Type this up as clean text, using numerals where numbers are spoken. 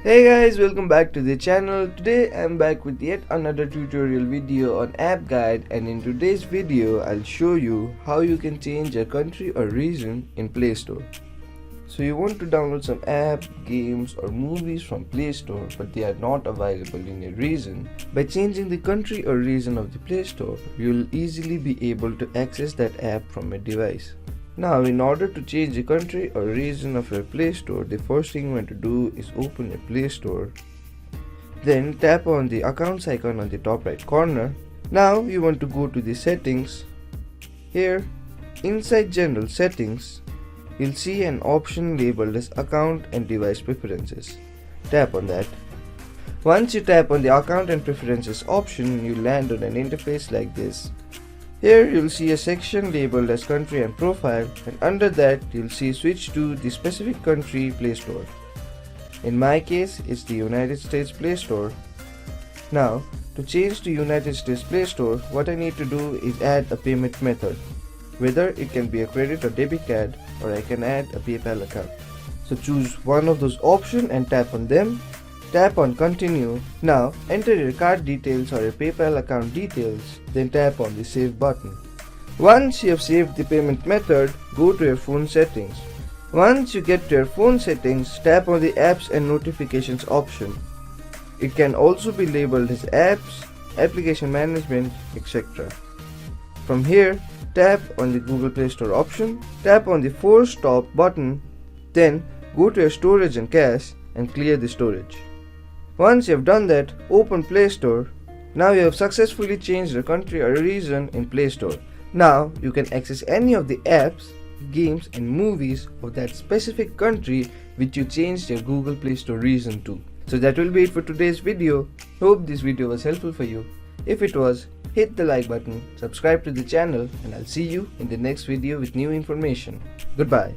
Hey guys, welcome back to the channel. Today I'm back with yet another tutorial video on app guide, and in today's video I'll show you how you can change a country or region in Play Store. So you want to download some app, games or movies from Play Store but they are not available in your region. By changing the country or region of the Play Store, you'll easily be able to access that app from your device. Now, in order to change the country or region of your Play Store, the first thing you want to do is open your Play Store. Then tap on the accounts icon on the top right corner. Now you want to go to the settings. Here, inside general settings, you'll see an option labeled as account and device preferences. Tap on that. Once you tap on the account and preferences option, you land on an interface like this. Here you'll see a section labeled as country and profile, and under that you'll see switch to the specific country Play Store. In my case, it's the United States Play Store. Now, to change to United States Play Store, what I need to do is add a payment method. Whether it can be a credit or debit card, or I can add a PayPal account. So choose one of those options and tap on them. Tap on continue. Now enter your card details or your PayPal account details, then tap on the save button. Once you have saved the payment method, go to your phone settings. Once you get to your phone settings, tap on the apps and notifications option. It can also be labeled as apps, application management, etc. From here, tap on the Google Play Store option, tap on the force stop button, then go to your storage and cache and clear the storage. Once you have done that, open Play Store. Now you have successfully changed the country or region in Play Store. Now you can access any of the apps, games and movies of that specific country which you changed your Google Play Store region to. So that will be it for today's video. Hope this video was helpful for you. If it was, hit the like button, subscribe to the channel, and I'll see you in the next video with new information. Goodbye.